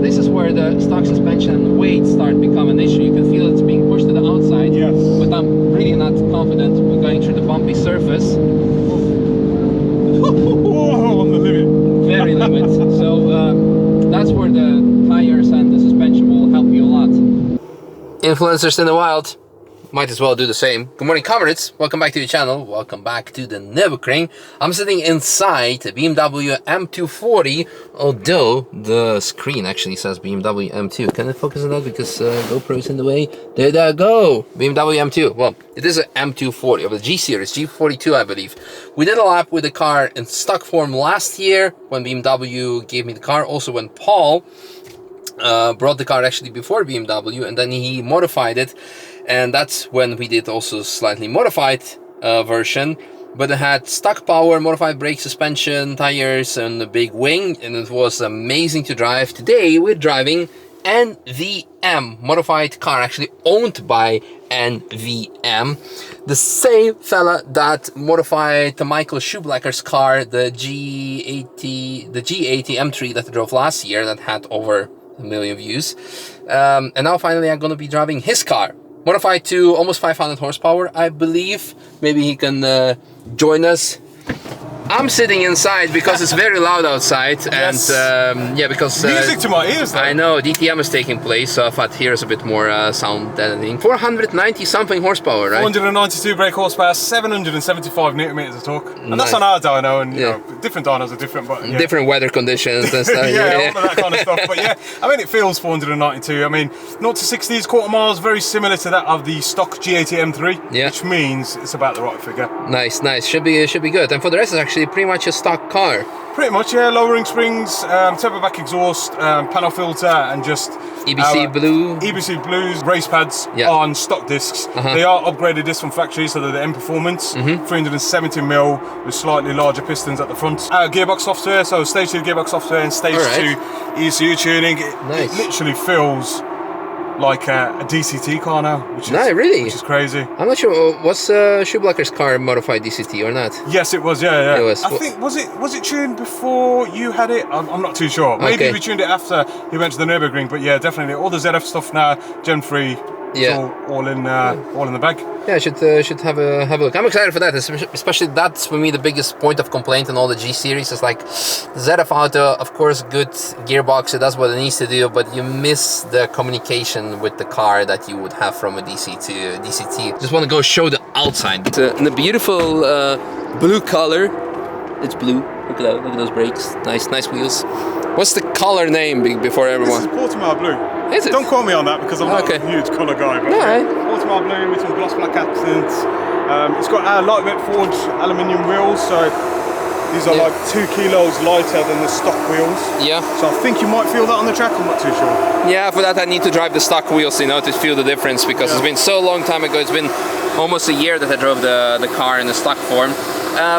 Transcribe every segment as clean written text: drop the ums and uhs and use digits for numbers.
this is where the stock suspension weight start become an issue. You can feel it's being pushed to the outside. Yes. But I'm really not confident with going through the bumpy surface. Whoa, on the limit. Very limit. So that's where the tires and the suspension will help you a lot. Influencers in the wild. Might as well do the same. Good morning, comrades. Welcome back to the channel. Welcome back to the Nürburgring. I'm sitting inside the BMW M240, although the screen actually says BMW M2. Can I focus on that because GoPro's in the way? There they go. BMW M2. Well, it is an M240 of the G series, G42, I believe. We did a lap with the car in stock form last year when BMW gave me the car. Also when Paul brought the car actually before BMW, and then he modified it. And that's when we did also slightly modified version, but it had stock power, modified brake suspension, tires, and a big wing, and it was amazing to drive. Today we're driving NVM, modified car actually owned by NVM, the same fella that modified the Michael Shoeblacher's car, the G80 M3 that I drove last year that had over 1 million views. And now finally I'm going to be driving his car. Modified to almost 500 horsepower, I believe. Maybe he can join us. I'm sitting inside because it's very loud outside, Yes. and yeah, because Music to my ears, though. I know DTM is taking place, so I thought here's a bit more sound than anything. 490 something horsepower, right? 492 brake horsepower, 775 newton meters of torque, and that's on our dyno. And you know, different dynos are different, but yeah. Different weather conditions and stuff. yeah, all of that kind of stuff. But yeah, I mean, it feels 492. I mean, 0 to 60 is quarter miles, very similar to that of the stock G80 M3, which means it's about the right figure. Nice. Should be good. And for the rest, it's actually pretty much a stock car. Pretty much, yeah. Lowering springs, turbo back exhaust, panel filter, and just EBC blue. EBC blues, race pads on stock discs. They are upgraded discs from factory, so they're the M Performance, 370mm with slightly larger pistons at the front. Gearbox software, so stage 2 gearbox software and stage 2 ECU tuning. It literally feels like a DCT car now, which is crazy. I'm not sure. Was Shoeblacher's car modified DCT or not? Yes, it was. Yeah. It was. I think was it tuned before you had it? I'm not too sure. Maybe we tuned it after he went to the Nürburgring. But yeah, definitely all the ZF stuff now, Gen 3. It's all in the bag. Yeah, I should have a look. I'm excited for that, especially that's for me the biggest point of complaint in all the G series. Is like the ZF Auto, of course, good gearbox, it does what it needs to do, but you miss the communication with the car that you would have from a DC to DCT. Just want to go show the outside. It's in a beautiful blue color. It's blue. Look at that. Look at those brakes. Nice wheels. What's the color name before everyone? This is Portimao blue. Is it? Don't quote me on that because I'm not a huge colour guy. But Portimao blue with some gloss black accents. It's got lightweight forged aluminium wheels, so these are like 2 kilos lighter than the stock wheels. Yeah. So I think you might feel that on the track. I'm not too sure. Yeah, for that I need to drive the stock wheels, you know, to feel the difference because it's been so long time ago. It's been almost a year that I drove the car in the stock form.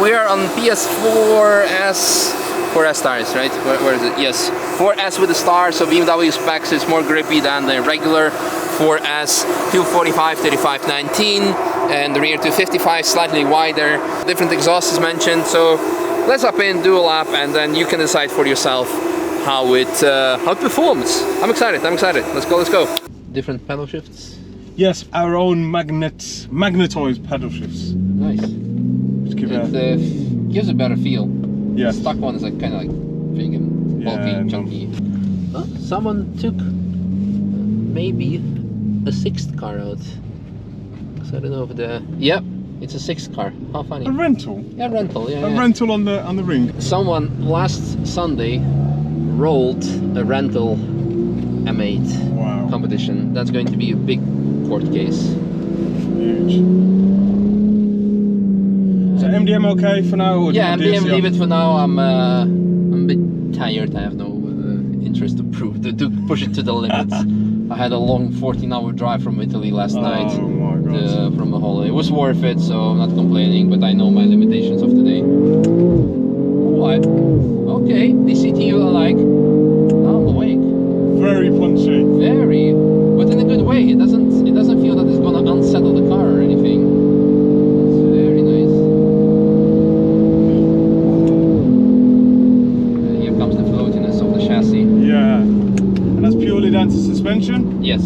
We are on PS4S. 4S tires, right? Where is it? Yes, 4S with the star, so BMW specs is more grippy than the regular 4S. 245, 35, 19, and the rear 255 slightly wider. Different exhaust is mentioned, so let's hop in, do a lap, and then you can decide for yourself how it performs. I'm excited. Let's go. Different pedal shifts. Yes, our own magnetized pedal shifts. Nice. It gives a better feel. Yeah. The stock one is like kind of like big and bulky, chunky. Oh, someone took maybe a 6th car out. So I don't know if it's a 6th car. How funny. A rental? Yeah, rental. Yeah. A rental on the ring. Someone last Sunday rolled a rental M8 competition. That's going to be a big court case. Huge. So MDM okay for now? Or MDM leave it for now. I'm a bit tired. I have no interest to push it to the limits. I had a long 14-hour drive from Italy last night. Oh my God. From the holiday. It was worth it, so I'm not complaining. But I know my limitations of today. What? Okay, DCT you like? I'm awake. Very punchy. Very, but in a good way. It doesn't feel that it's gonna unsettle the car or anything. suspension? Yes.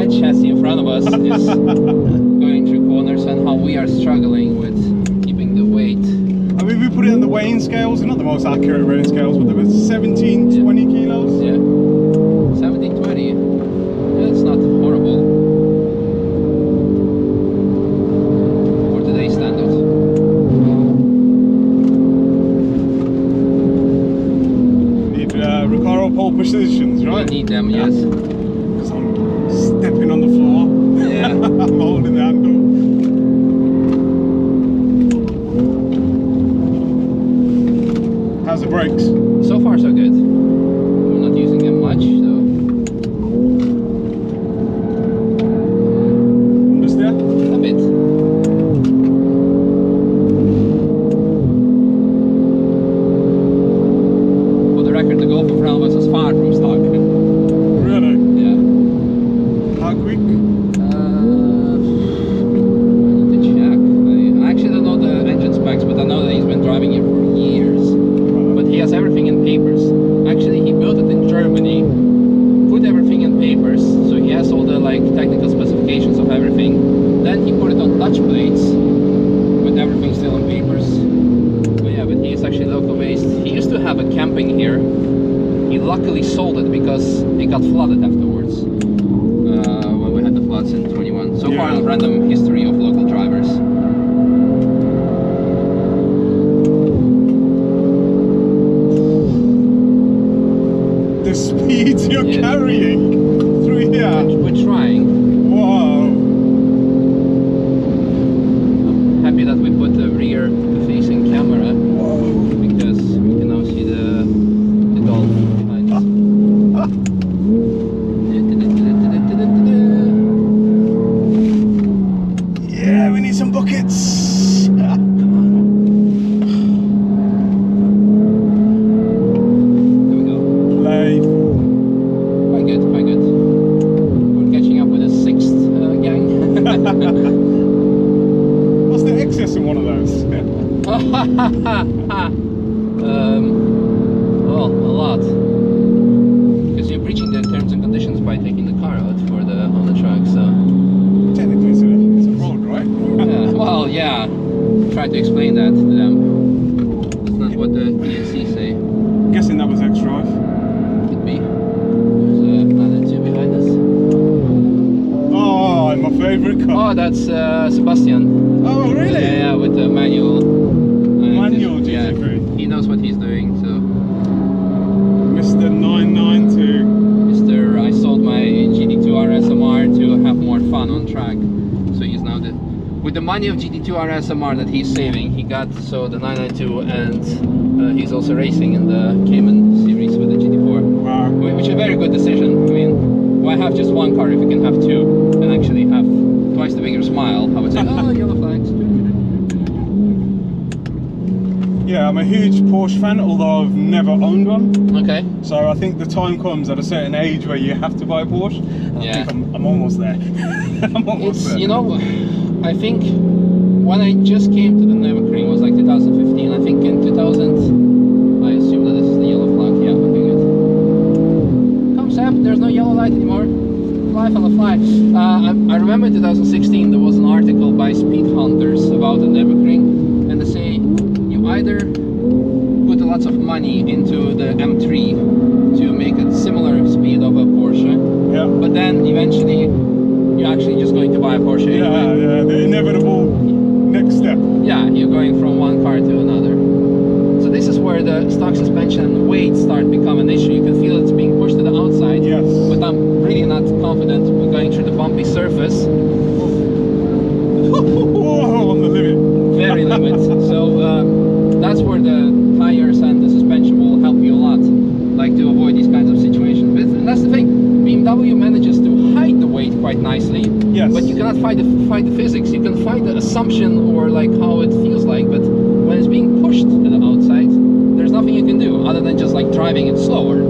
Chassis in front of us is going through corners, and how we are struggling with keeping the weight. I mean, we put it on the weighing scales, they're not the most accurate weighing scales, but they were 1720 kilos. Yeah, 1720. Yeah, it's not horrible for today's standards. Need Recaro pole positions, right? We need them, yes. Stepping on the floor. Yeah. I'm holding the handle. How's the brakes? So far so good. We're not using them much, so. Understeer? A bit. For the record, the Golf in front of us is far from stock. Really? Yeah. How quick? I need to check. I actually don't know the engine specs, but I know that he's been driving it for years. But he has everything in papers. Actually, he built it in Germany, put everything in papers, so he has all the like technical specifications of everything. Then he put it on Dutch plates, with everything still in papers. But yeah, but he is actually local based. He used to have a camping here. He luckily sold it because it got flooded afterwards. When we had the floods in 21. So far, a random history of local drivers. The speeds you're carrying through here. We're trying. Wow. I'm happy that we put the rear facing camera. Because we can now see the Golf behind us. Yeah, we need some buckets. There we go. Quite good, quite good. We're catching up with the 6th gang. What's the excess in one of those? Well, a lot. Because you're breaching the terms and conditions by taking the car out for the on the track, so. Technically it's a road, right? Yeah, well, yeah. Try to explain that to them. It's not what the DNC say. I'm guessing that was X-Drive. Could be. There's another two behind us. Oh, my favourite car. Oh, that's Sebastian. Oh, really? Yeah, with the manual. Manual GT3. Yeah, he knows what he's doing, so. Mr. 992. Mr. I sold my GT2 RSMR to have more fun on track. So he's now the. With the money of GT2 RSMR that he's saving, he got so the 992, and he's also racing in the Cayman series with the GT4. Wow. Which is a very good decision. I mean, why have just one car if you can have two and actually have twice the bigger smile? I would say, oh, yellow flags. Yeah, I'm a huge Porsche fan, although I've never owned one. Okay. So I think the time comes at a certain age where you have to buy a Porsche. And Yeah. I think I'm almost there. I'm almost there. You know, I think when I just came to the Nürburgring was like 2015. I think in 2000, I assume that this is the yellow flag. Yeah, okay, good. Come, Sap, there's no yellow light anymore. Fly, fella, fly. I remember in 2016 there was an article by Speed Hunters about the Nürburgring, and they say you either put lots of money into the M3 to make a similar speed of a Porsche, Yeah. but then eventually you're actually just going to buy a Porsche anyway. Yeah, the inevitable next step. Yeah, you're going from one car to another. So this is where the stock suspension and weight start become an issue. You can feel it's being pushed to the outside. Yes. But I'm really not confident we're going through the bumpy surface. Whoa, on the limit. Very limit. So that's where the tires and the suspension will help you a lot. Like to avoid these kinds of situations. But that's the thing. BMW manages to hide the weight quite nicely. Yes. But you cannot fight the physics. You can fight the assumption or like how it feels like. But when it's being pushed to the outside, there's nothing you can do other than just like driving it slower.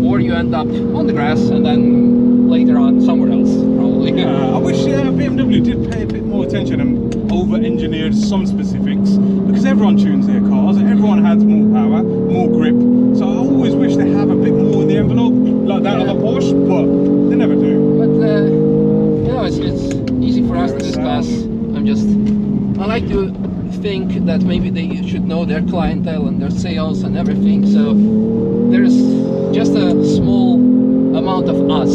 Or you end up on the grass and then later on somewhere else, probably. Yeah, I wish BMW did pay a bit more attention and over-engineered some specifics, because everyone tunes their cars, everyone has more power, more grip. So I always wish they have a bit more in the envelope, like that of a Porsche, but they never do. But you know, it's easy for us to discuss. I like to think that maybe they should know their clientele and their sales and everything. So there's just a small amount of us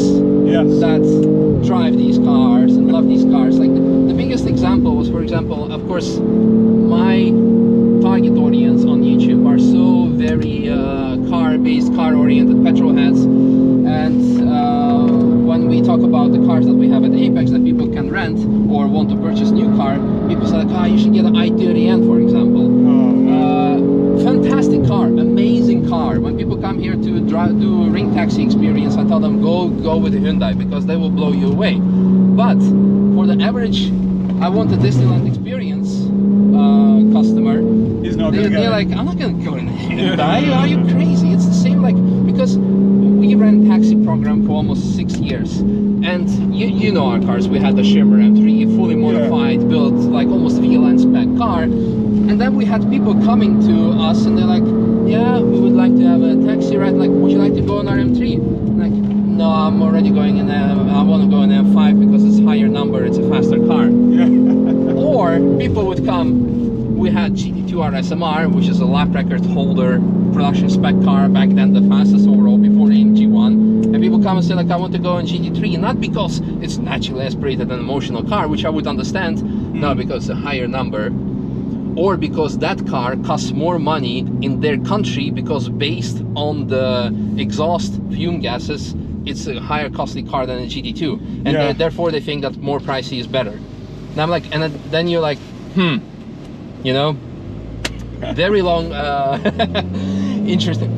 that drive these cars and love these cars. Like the biggest example was, for example, of course, my target audience on YouTube are so very car-based, car-oriented petrol heads, and when we talk about the cars that we have at Apex that people can rent or want to purchase new car, people say like, you should get an i30N, for example. Fantastic car, amazing car. When people come here to do ring taxi experience, I tell them go with the Hyundai, because they will blow you away. But for the average, I want a Disneyland experience customer, they're like, I'm not gonna go in a Hyundai. Are you crazy? It's the same, like, because we ran taxi program for almost 6 years, and you know our cars. We had the Shimmer M3, fully modified, built like almost VLN spec car, and then we had people coming to us and they're like, yeah, we would like to have a taxi ride, like, would you like to go on our M3? I'm like, no, I'm already going in I want to go in M5 because it's higher number, it's a faster car. Or people would come, we had GT2 RSMR, which is a lap record holder production spec car back then, the fastest overall before the AMG1, and people come and say like, I want to go in GT3, not because it's naturally aspirated and emotional car, which I would understand, no, because it's a higher number, or because that car costs more money in their country, because based on the exhaust fume gases, it's a higher costly car than a GT2, and therefore they think that more pricey is better. And I'm like, and then you're like, you know, very long, interesting.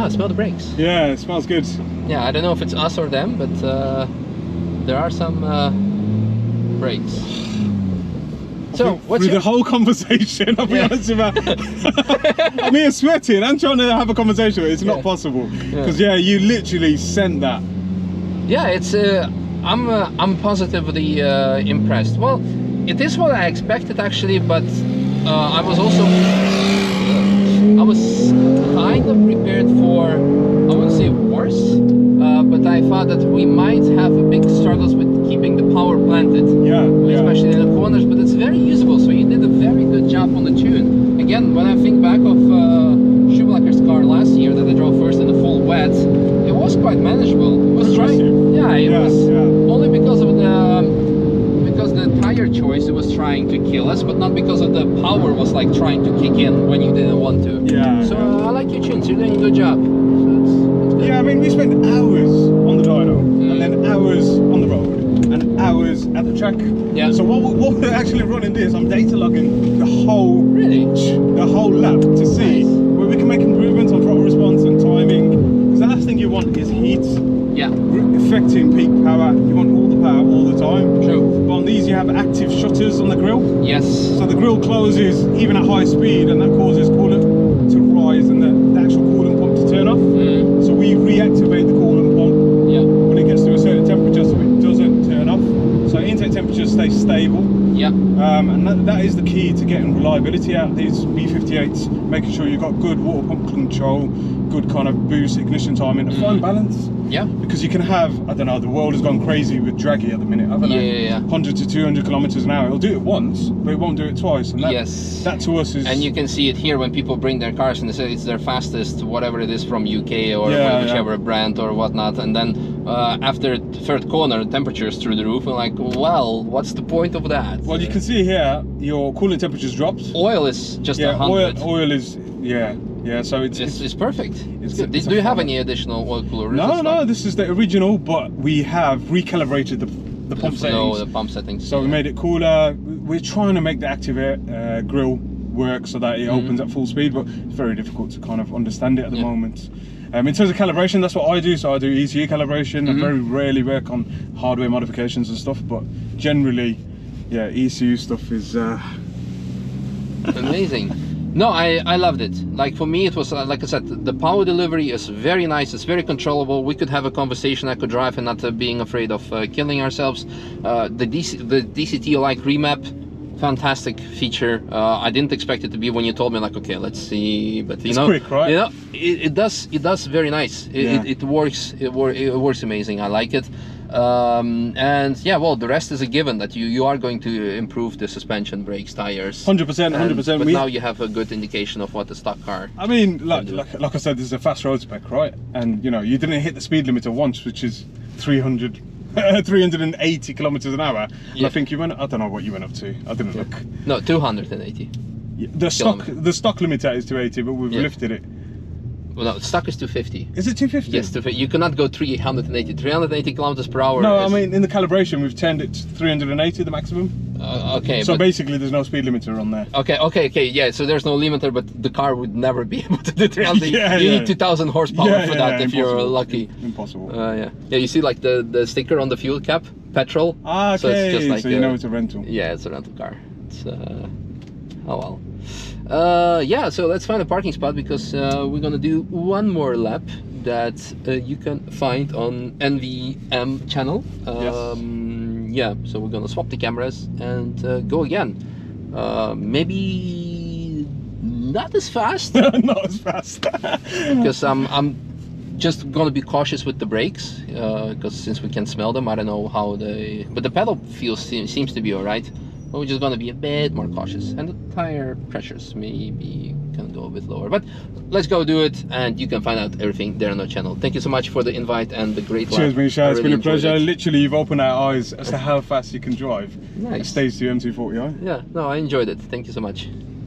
Smell the brakes. Yeah, it smells good. Yeah, I don't know if it's us or them, but there are some brakes. So what's the whole conversation, I'll be honest with you. I'm here sweating. I'm trying to have a conversation, but it's not possible, because you literally sent that. Yeah, it's I'm positively impressed. Well, it is what I expected actually, but I was kind of prepared for, I wouldn't say worse, but I thought that we might have big struggles with keeping the power planted, especially in the corners, but it's very usable, so you did a very good job on the tune. Again, when I think back of Schublacher's car last year that I drove first in the full wet, it was quite manageable. It was only because of the tire choice, it was trying to kill us, but not because of the power was like trying to kick in when you didn't want to. So I like your tunes, you're doing a good job. So it's I mean, we spent hours on the dyno, and then hours on the road, and hours at the track. So what we're actually running this, I'm data logging the whole lap to see where we can make improvements on throttle response and timing, because the last thing you want is heat. Affecting peak power. You want all the power all the time. But on these you have active shutters on the grille. So the grille closes even at high speed, and that causes coolant to rise and the actual coolant pump to turn off. So we reactivate the coolant pump when it gets to a certain temperature, so it doesn't turn off. So intake temperatures stay stable. And that is the key to getting reliability out of these B58s, making sure you've got good water pump control, good kind of boost ignition time, and a fine balance. Because you can have, I don't know, the world has gone crazy with draggy at the minute, haven't they? 100 to 200 kilometers an hour. It'll do it once, but it won't do it twice. And that to us is... And you can see it here when people bring their cars and they say it's their fastest, whatever it is, from UK or whichever brand or whatnot. And then after the third corner, the temperature's through the roof. And like, well, what's the point of that? Well, you can see here, your coolant temperature's dropped. Oil is just 100. Oil is, so it's perfect. It's good. Do you have any additional oil cooler? No, this is the original, but we have recalibrated the pump settings. The pump settings. So we made it cooler. We're trying to make the active air grill work so that it opens at full speed, but it's very difficult to kind of understand it at the moment. In terms of calibration, that's what I do. So I do ECU calibration. I very rarely work on hardware modifications and stuff, but generally, ECU stuff is amazing. No, I loved it. Like for me, it was like I said, the power delivery is very nice. It's very controllable. We could have a conversation. I could drive and not being afraid of killing ourselves. The DCT like remap fantastic feature. I didn't expect it to be when you told me, like, okay, let's see, but you it's know, quick, right? You know, it does very nice. It works. It works amazing. I like it. And yeah, well, the rest is a given that you are going to improve the suspension, brakes, tires. 100%, 100%. But now you have a good indication of what the stock car. I mean, like I said, this is a fast road spec, right? And you know, you didn't hit the speed limiter once, which is 380 kilometers an hour. Yeah. And I think you went. I don't know what you went up to. I didn't look. No, 280. The stock limiter is 280, but we've lifted it. Well, no, stock is 250. Is it 250? Yes, you cannot go 380. 380 kilometers per hour. No, I mean in the calibration we've turned it to 380, the maximum. Okay. So basically, there's no speed limiter on there. Okay. Yeah. So there's no limiter, but the car would never be able to do 300. You need 2,000 horsepower for that if you're lucky. Impossible. Yeah. You see, like the sticker on the fuel cap, petrol. Ah, okay. So it's just like you know it's a rental. Yeah, it's a rental car. It's oh well. Yeah, so let's find a parking spot because we're gonna do one more lap that you can find on NVM channel. Yeah, so we're gonna swap the cameras and go again. Maybe not as fast. Not as fast. Because I'm just gonna be cautious with the brakes because since we can smell them, I don't know how they. But the pedal seems to be all right. But we're just gonna be a bit more cautious, and the tire pressures maybe can go a bit lower. But let's go do it, and you can find out everything there on our channel. Thank you so much for the invite and the great lap. Cheers, Misha. It's been a pleasure. It. Literally, you've opened our eyes as to how fast you can drive. Nice. Stage 2 M240i. Yeah, no, I enjoyed it. Thank you so much.